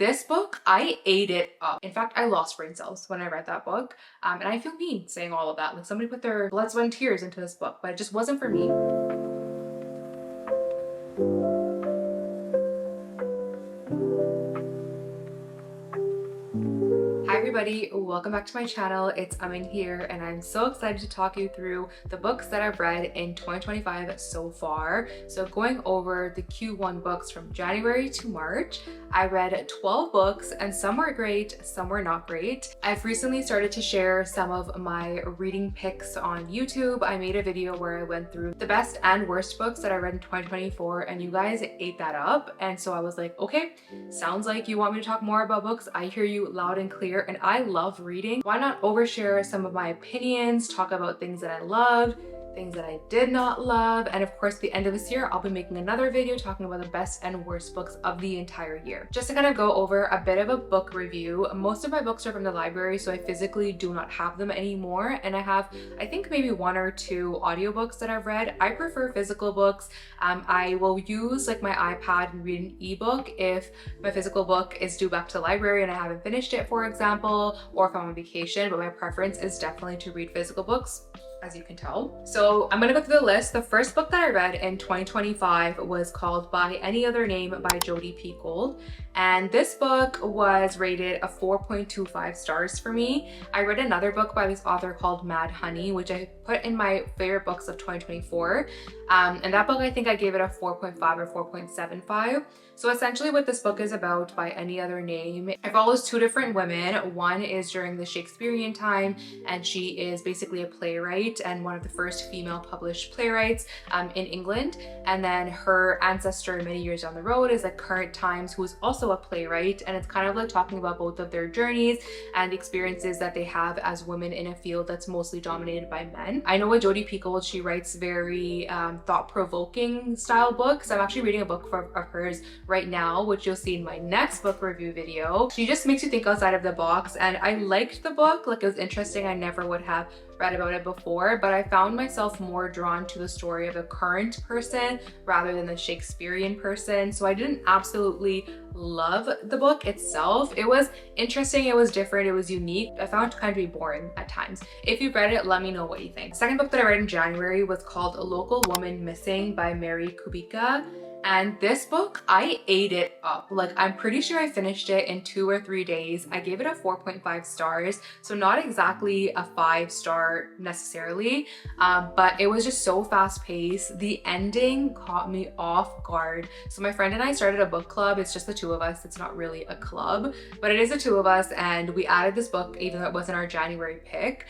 This book, I ate it up. In fact, I lost brain cells when I read that book. And I feel mean saying all of that. Like somebody put their blood, sweat, and tears into this book, but it just wasn't for me. Hi everybody, welcome back to my channel. It's Amin here and I'm so excited to talk you through the books that I've read in 2025 so far. So going over the Q1 books from January to March, I read 12 books and some were great, some were not great. I've recently started to share some of my reading picks on YouTube. I made a video where I went through the best and worst books that I read in 2024 and you guys ate that up. And so I was like, okay, sounds like you want me to talk more about books. I hear you loud and clear and I love reading. Why not overshare some of my opinions, talk about things that I loved, things that I did not love, and of course the end of this year I'll be making another video talking about the best and worst books of the entire year. Just to kind of go over a bit of a book review, most of my books are from the library so I physically do not have them anymore, and I have I think maybe one or two audiobooks that I've read. I prefer physical books. I will use like my iPad and read an ebook if my physical book is due back to the library and I haven't finished it, for example, or if I'm on vacation, but my preference is definitely to read physical books, as you can tell. So I'm gonna go through the list. The first book that I read in 2025 was called By Any Other Name by Jodi Picoult. And this book was rated a 4.25 stars for me. I read another book by this author called Mad Honey, which I put in my favorite books of 2024. And that book, I think I gave it a 4.5 or 4.75. So essentially what this book is about, By Any Other Name, it follows two different women. One is during the Shakespearean time, and she is basically a playwright and one of the first female published playwrights in England. And then her ancestor many years down the road is like current times, who is also a playwright. And it's kind of like talking about both of their journeys and the experiences that they have as women in a field that's mostly dominated by men. I know with Jodi Picoult, she writes very thought-provoking style books. I'm actually reading a book of hers right now, which you'll see in my next book review video. She just makes you think outside of the box, and I liked the book. Like, it was interesting. I never would have read about it before, but I found myself more drawn to the story of a current person rather than the Shakespearean person. So I didn't absolutely love the book itself. It was interesting, it was different, it was unique. I found it kind of be boring at times. If you've read it, let me know what you think. The second book that I read in January was called A Local Woman Missing by Mary Kubica. And this book, I ate it up. Like, I'm pretty sure I finished it in 2 or 3 days. I gave it a 4.5 stars. So not exactly a 5-star necessarily, but it was just so fast paced. The ending caught me off guard. So my friend and I started a book club. It's just the two of us. It's not really a club, but it is the two of us. And we added this book, even though it wasn't our January pick,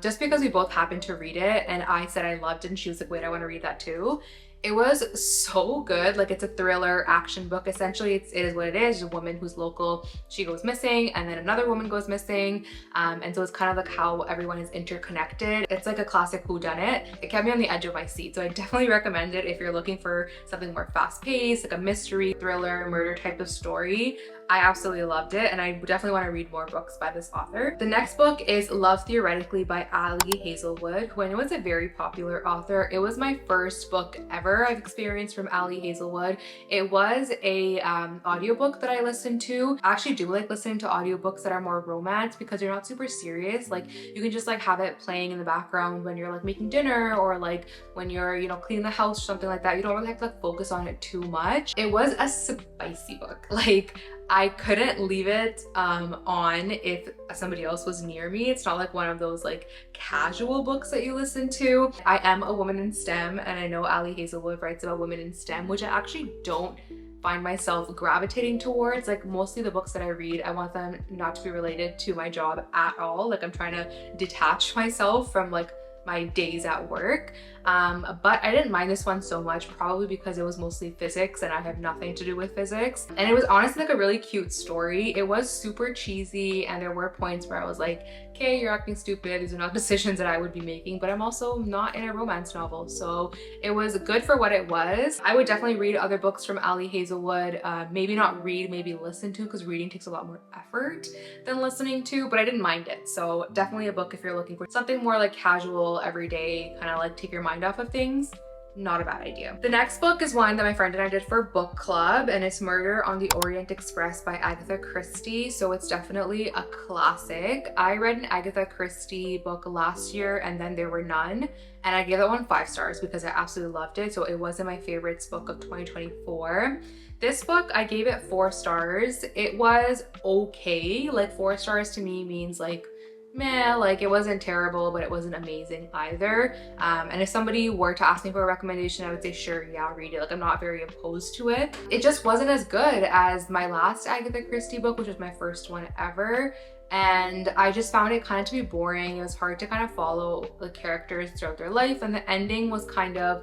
just because we both happened to read it. And I said I loved it. And she was like, wait, I want to read that too. It was so good. Like, it's a thriller action book. Essentially, it is what it is. A woman who's local, she goes missing, and then another woman goes missing. And so it's kind of like how everyone is interconnected. It's like a classic whodunit. It kept me on the edge of my seat. So I definitely recommend it if you're looking for something more fast-paced, like a mystery, thriller, murder type of story. I absolutely loved it, and I definitely want to read more books by this author. The next book is Love Theoretically by Ali Hazelwood, who I know is a very popular author. It was my first book ever I've experienced from Ali Hazelwood. It was a audiobook that I listened to. I actually do like listening to audiobooks that are more romance because you're not super serious. Like, you can just like have it playing in the background when you're like making dinner or like when you're, you know, cleaning the house or something like that. You don't really have to like focus on it too much. It was a spicy book. Like, I couldn't leave it on if somebody else was near me. It's not like one of those like casual books that you listen to. I am a woman in STEM, and I know Ali Hazelwood writes about women in STEM, which I actually don't find myself gravitating towards. Like, mostly the books that I read, I want them not to be related to my job at all. Like, I'm trying to detach myself from like my days at work. But I didn't mind this one so much, probably because it was mostly physics and I have nothing to do with physics. And it was honestly like a really cute story. It was super cheesy and there were points where I was like, okay, you're acting stupid. These are not decisions that I would be making, but I'm also not in a romance novel. So it was good for what it was. I would definitely read other books from Ali Hazelwood. Maybe not read, maybe listen to, because reading takes a lot more effort than listening to, but I didn't mind it. So definitely a book if you're looking for something more like casual, everyday, kind of like take your mind off of things. not a bad idea. The next book is one that my friend and I did for book club, and it's Murder on the Orient Express by Agatha Christie. So it's definitely a classic. I read an Agatha Christie book last year, and then There Were None, and I gave that one 5 stars because I absolutely loved it. So it wasn't my favorites book of 2024. This book, I gave it 4 stars. It was okay. Like 4 stars to me means like, meh, like it wasn't terrible, but it wasn't amazing either. And if somebody were to ask me for a recommendation, I would say, sure, yeah, read it. Like I'm not very opposed to it. It just wasn't as good as my last Agatha Christie book, which was my first one ever. And I just found it kind of to be boring. It was hard to kind of follow the characters throughout their life, and the ending was kind of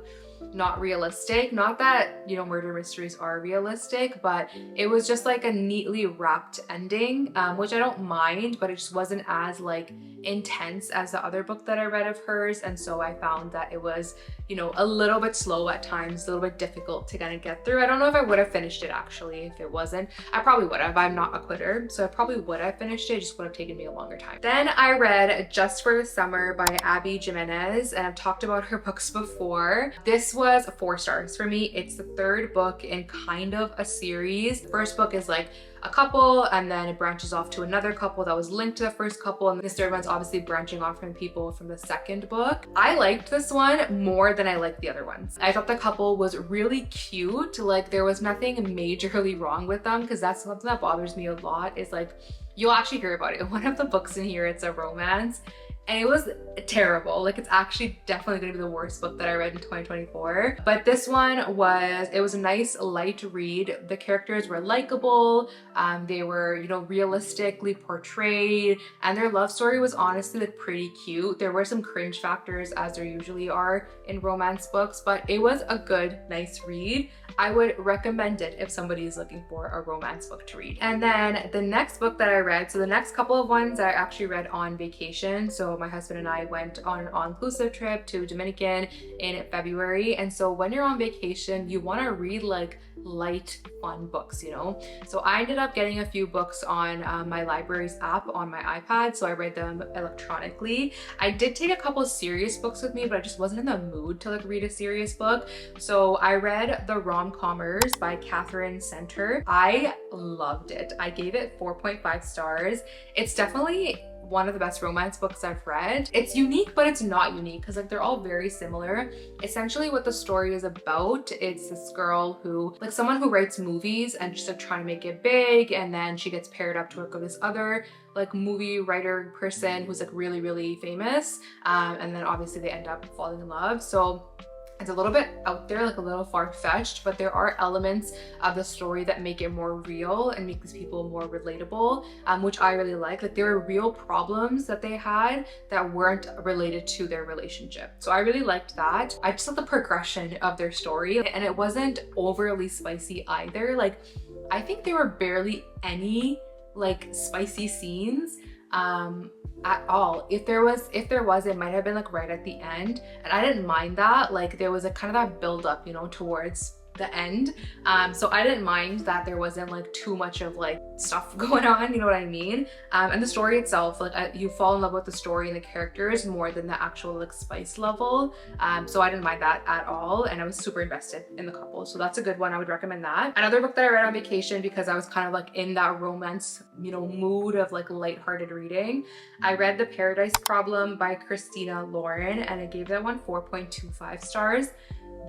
not realistic. Not that, you know, murder mysteries are realistic, but it was just like a neatly wrapped ending, which I don't mind, but it just wasn't as like intense as the other book that I read of hers. And so I found that it was, you know, a little bit slow at times, a little bit difficult to kind of get through. I don't know if I would have finished it actually if it wasn't. I probably would have. I'm not a quitter, so I probably would have finished it. It just would have taken me a longer time. Then I read Just for the Summer by Abby Jimenez, and I've talked about her books before. This was 4 stars for me. It's the 3rd book in kind of a series. The first book is like a couple, and then it branches off to another couple that was linked to the first couple, and this 3rd one's obviously branching off from people from the 2nd book. I liked this one more than I liked the other ones. I thought the couple was really cute. Like there was nothing majorly wrong with them, because that's something that bothers me a lot, is like, you'll actually hear about it. In one of the books in here, it's a romance, and it was terrible. Like it's actually definitely gonna be the worst book that I read in 2024. But this one was, it was a nice light read. The characters were likable. They were, you know, realistically portrayed, and their love story was honestly like pretty cute. There were some cringe factors, as there usually are in romance books, but it was a good, nice read. I would recommend it if somebody is looking for a romance book to read. And then the next book that I read, so the next couple of ones I actually read on vacation. So my husband and I went on an all-inclusive trip to Dominican in February. And so when you're on vacation, you want to read like light, fun books, you know? So I ended up getting a few books on my library's app on my iPad. So I read them electronically. I did take a couple serious books with me, but I just wasn't in the mood to like read a serious book. So I read the Rom-Commers by Katherine. I loved it. I gave it 4.5 stars. It's definitely one of the best romance books I've read. It's unique, but it's not unique because like they're all very similar. Essentially what the story is about, it's this girl who, like someone who writes movies and she's like trying to make it big, and then she gets paired up to work with this other like movie writer person who's like really, really famous. And then obviously they end up falling in love. So it's a little bit out there, like a little far-fetched, but there are elements of the story that make it more real and make these people more relatable, which I really like. Like there were real problems that they had that weren't related to their relationship. So I really liked that. I just thought the progression of their story, and it wasn't overly spicy either. Like I think there were barely any like spicy scenes at all. If there was, it might have been like right at the end, and I didn't mind that. Like there was a kind of that build up, you know, towards the end. So I didn't mind that there wasn't like too much of like stuff going on, you know what I mean? And the story itself, like you fall in love with the story and the characters more than the actual like spice level. So I didn't mind that at all, and I was super invested in the couple. So that's a good one. I would recommend that. Another book that I read on vacation because I was kind of like in that romance, you know, mood of like lighthearted reading. I read The Paradise Problem by Christina, and I gave that one 4.25 stars.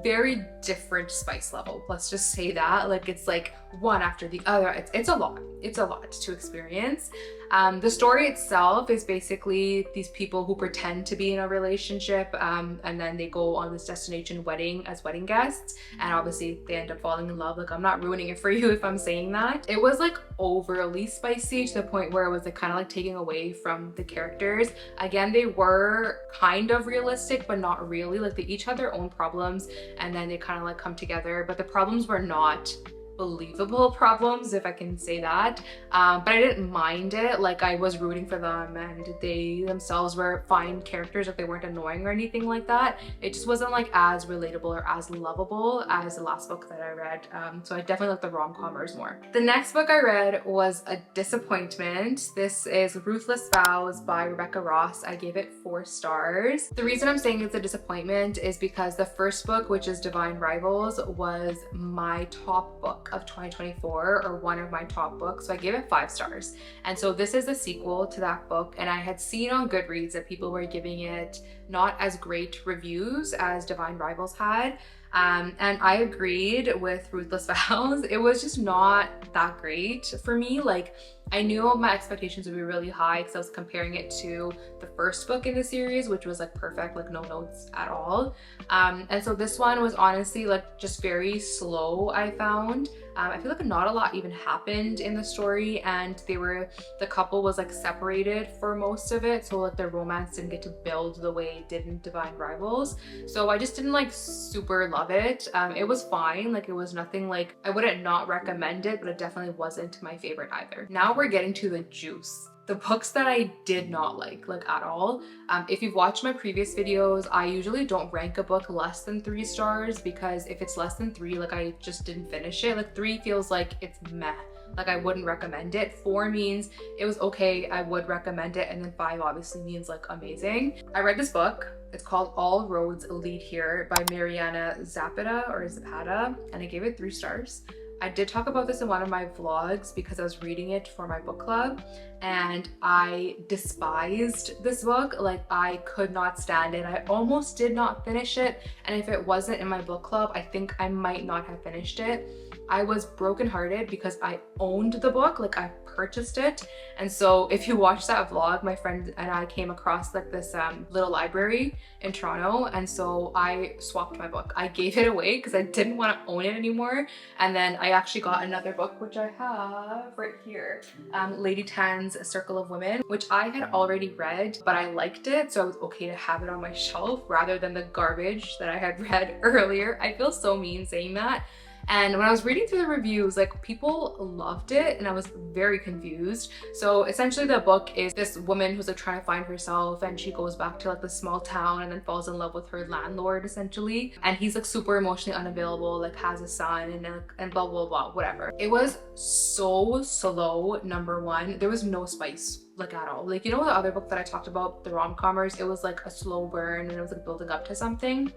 Very different spice level, let's just say that. Like it's like one after the other. It's a lot to experience. The story itself is basically these people who pretend to be in a relationship, and then they go on this destination wedding as wedding guests, and obviously they end up falling in love. Like I'm not ruining it for you if I'm saying that. It was like overly spicy to the point where it was like kind of like taking away from the characters. Again, they were kind of realistic, but not really. Like they each had their own problems, and then they kind of like come together, but the problems were not believable problems, if I can say that, but I didn't mind it. Like, I was rooting for them and they themselves were fine characters, if they weren't annoying or anything like that. It just wasn't like as relatable or as lovable as the last book that I read, so I definitely like the rom-commers more. The next book I read was a disappointment. This is Ruthless, Vows by Rebecca Ross. I gave it 4 stars. The reason I'm saying it's a disappointment is because the first book, which is Divine Rivals, was my top book of 2024, or one of my top books, so I gave it 5 stars. And so this is a sequel to that book, and I had seen on Goodreads that people were giving it not as great reviews as Divine Rivals had. And I agreed with Ruthless Vows. It was just not that great for me. Like, I knew my expectations would be really high because I was comparing it to the first book in the series, which was like perfect, like no notes at all. And so this one was honestly like just very slow, I found. I feel like not a lot even happened in the story, and the couple was like separated for most of it, so like their romance didn't get to build the way it did in Divine Rivals. So I just didn't like super love it. It was fine, like it was nothing, like I wouldn't not recommend it, but it definitely wasn't my favorite either. Now we're getting to the juice. The books that I did not like at all. If you've watched my previous videos, I usually don't rank a book less than 3 stars, because if it's less than 3, like I just didn't finish it. Like 3 feels like it's meh. Like I wouldn't recommend it. 4 means it was okay, I would recommend it, and then 5 obviously means like amazing. I read this book. It's called All Roads Lead Here by Mariana Zapata, and I gave it 3 stars. I did talk about this in one of my vlogs because I was reading it for my book club, and I despised this book. Like, I could not stand it. I almost did not finish it, and if it wasn't in my book club, I think I might not have finished it. I was brokenhearted because I owned the book, like I purchased it. And so if you watch that vlog, my friend and I came across like this little library in Toronto, and so I swapped my book. I gave it away because I didn't want to own it anymore, and then I actually got another book, which I have right here, Lady Tan's Circle of Women, which I had already read, but I liked it, so it was okay to have it on my shelf rather than the garbage that I had read earlier. I feel so mean saying that. And when I was reading through the reviews, like people loved it, and I was very confused. So essentially the book is this woman who's like trying to find herself, and she goes back to like the small town and then falls in love with her landlord essentially. And he's like super emotionally unavailable, like has a son and blah, blah, blah, whatever. It was so slow, number one. There was no spice like at all. Like, you know the other book that I talked about, the Rom-Commers, it was like a slow burn and it was like building up to something.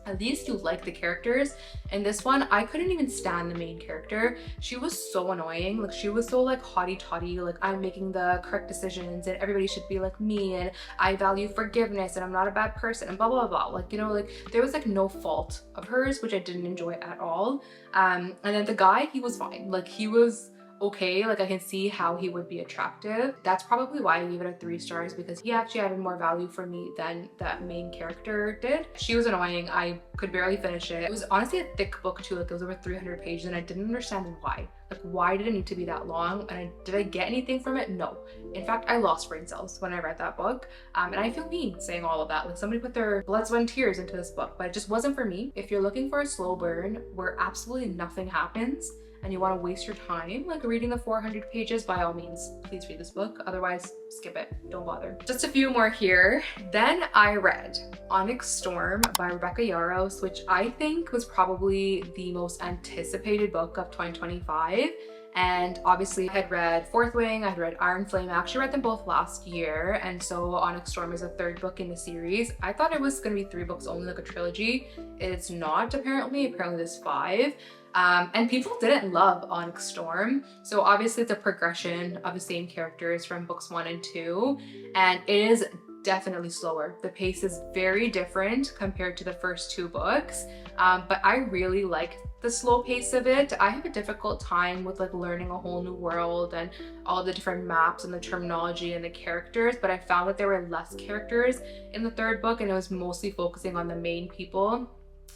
At least you like the characters. In this one, I couldn't even stand the main character. She was so annoying. Like, she was so like haughty-taughty, like I'm making the correct decisions and everybody should be like me, and I value forgiveness and I'm not a bad person and blah, blah, blah. Like, you know, like there was like no fault of hers, which I didn't enjoy at all. And then the guy, he was fine. Like, he was okay, like I can see how he would be attractive. That's probably why I gave it a 3 stars, because he actually added more value for me than that main character did. She was annoying. I could barely finish it. It was honestly a thick book too, like it was over 300 pages, and I didn't understand why. Like, why did it need to be that long? And did I get anything from it? No. In fact, I lost brain cells when I read that book. And I feel mean saying all of that. Like, somebody put their blood, sweat, and tears into this book, but it just wasn't for me. If you're looking for a slow burn where absolutely nothing happens, and you want to waste your time like reading the 400 pages, by all means, please read this book. Otherwise, skip it. Don't bother. Just a few more here. Then I read Onyx Storm by Rebecca Yarros, which I think was probably the most anticipated book of 2025. And obviously I had read Fourth Wing, I had read Iron Flame. I actually read them both last year, and so Onyx Storm is a 3rd book in the series. I thought it was gonna be 3 books only, like a trilogy. It's not, apparently. Apparently there's 5. And people didn't love Onyx Storm. So obviously it's a progression of the same characters from books 1 and 2, and it is definitely slower. The pace is very different compared to the first 2 books, but I really like the slow pace of it. I have a difficult time with like learning a whole new world and all the different maps and the terminology and the characters, but I found that there were less characters in the 3rd book, and it was mostly focusing on the main people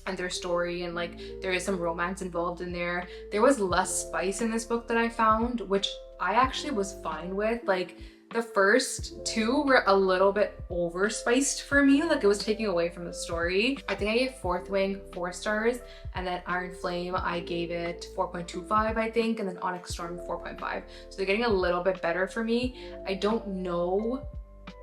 and their story, and like there is some romance involved in there. There was less spice in this book that I found, which I actually was fine with. Like, The first two were a little bit overspiced for me, like it was taking away from the story. I think I gave Fourth Wing 4 stars, and then Iron Flame I gave it 4.25 I think, and then Onyx Storm 4.5. So they're getting a little bit better for me. I don't know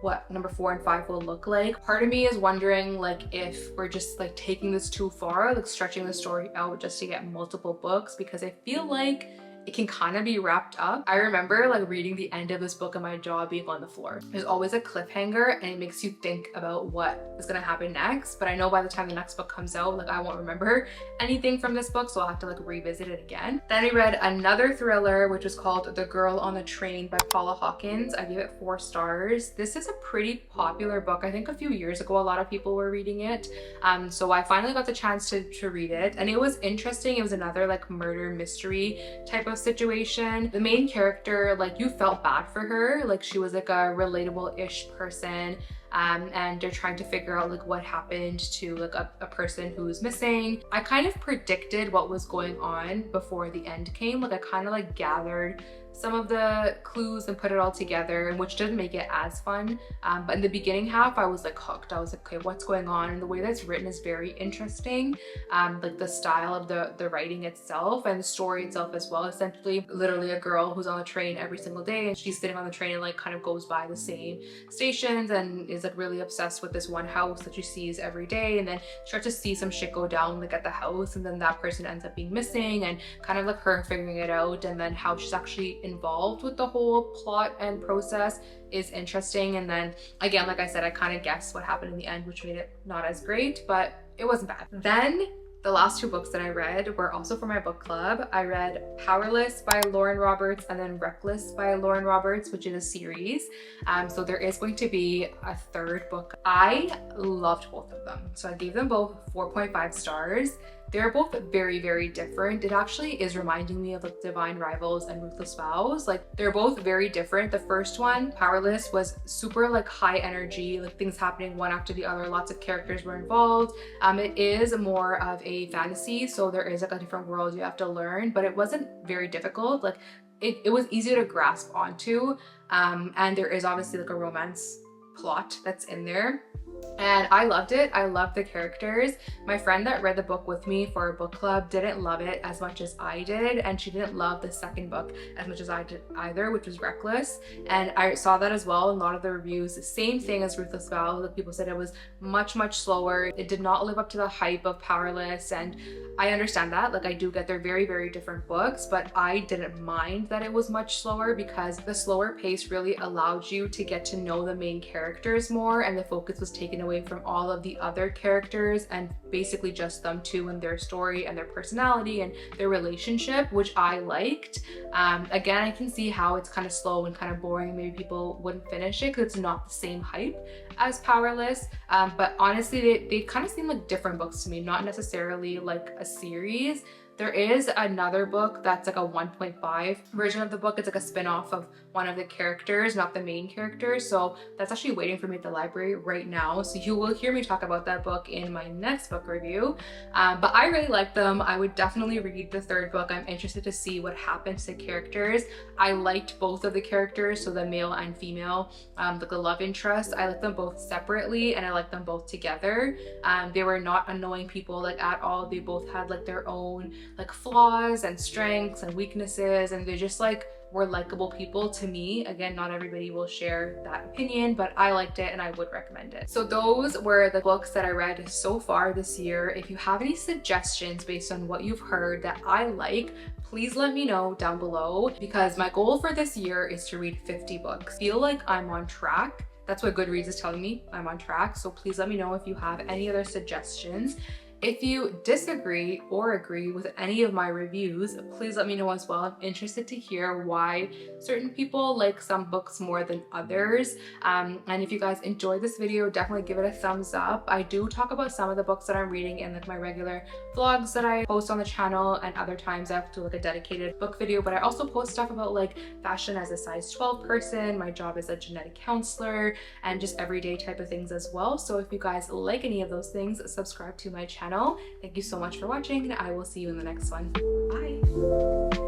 what number 4 and 5 will look like. Part of me is wondering like if we're just like taking this too far, like stretching the story out just to get multiple books, because I feel like it can kind of be wrapped up. I remember like reading the end of this book and my jaw being on the floor. There's always a cliffhanger and it makes you think about what is gonna happen next, but I know by the time the next book comes out, like I won't remember anything from this book, so I'll have to like revisit it again. Then we read another thriller, which was called The Girl on the Train by Paula Hawkins. I gave it 4 stars. This is a pretty popular book. I think a few years ago, a lot of people were reading it. So I finally got the chance to read it, and it was interesting. It was another like murder mystery type of situation. The main character, like you felt bad for her, like she was like a relatable-ish person, and they're trying to figure out like what happened to like a person who was missing. I kind of predicted what was going on before the end came. Like I kind of like gathered some of the clues and put it all together, and which didn't make it as fun. But in the beginning half, I was like hooked. I was like, okay, what's going on? And the way that's written is very interesting. Like the style of the writing itself and the story itself as well. Essentially, literally a girl who's on the train every single day, and she's sitting on the train and like kind of goes by the same stations and is like really obsessed with this one house that she sees every day. And then she starts to see some shit go down like at the house, and then that person ends up being missing, and kind of like her figuring it out, and then how she's actually involved with the whole plot and process is interesting. And then again, like I said, I kind of guessed what happened in the end, which made it not as great, but it wasn't bad. Then the last 2 books that I read were also for my book club. I read Powerless by Lauren Roberts and then Ruthless by Lauren Roberts, which is a series. So there is going to be a 3rd book. I loved both of them. So I gave them both 4.5 stars. They're both very, very different. It actually is reminding me of like Divine Rivals and Ruthless Vows. Like they're both very different. The first one, Powerless, was super like high energy, like things happening one after the other. Lots of characters were involved. It is more of a fantasy, so there is like a different world you have to learn, but it wasn't very difficult. Like it was easy to grasp onto. And there is obviously like a romance plot that's in there. And I loved it. I loved the characters. My friend that read the book with me for our book club didn't love it as much as I did, and she didn't love the second book as much as I did either, which was Reckless. And I saw that as well in a lot of the reviews. Same thing as Ruthless Vows. Like people said it was much, much slower. It did not live up to the hype of Powerless, and I understand that. Like I do get they're very, very different books, but I didn't mind that it was much slower because the slower pace really allowed you to get to know the main characters more, and the focus was taken away from all of the other characters and basically just them two and their story and their personality and their relationship, which I liked. Again, I can see how it's kind of slow and kind of boring. Maybe people wouldn't finish it because it's not the same hype as Powerless. But honestly, they kind of seem like different books to me, not necessarily like a series. There is another book that's like a 1.5 version of the book. It's like a spin-off of one of the characters, not the main character. So that's actually waiting for me at the library right now. So you will hear me talk about that book in my next book review. But I really like them. I would definitely read the 3rd book. I'm interested to see what happens to characters. I liked both of the characters, so the male and female, like the love interest. I like them both separately and I like them both together. They were not annoying people like at all. They both had like their own like flaws and strengths and weaknesses, and they just like were likable people to me. Again, not everybody will share that opinion, but I liked it and I would recommend it. So those were the books that I read so far this year. If you have any suggestions based on what you've heard that I like, please let me know down below, because my goal for this year is to read 50 books. I feel like I'm on track. That's what Goodreads is telling me. I'm on track. So please let me know if you have any other suggestions. If you disagree or agree with any of my reviews, please let me know as well. I'm interested to hear why certain people like some books more than others. And if you guys enjoyed this video, definitely give it a thumbs up. I do talk about some of the books that I'm reading in like my regular vlogs that I post on the channel, and other times I have to do like a dedicated book video, but I also post stuff about like fashion as a size 12 person, my job as a genetic counselor, and just everyday type of things as well. So if you guys like any of those things, subscribe to my channel. Thank you so much for watching, and I will see you in the next one. Bye.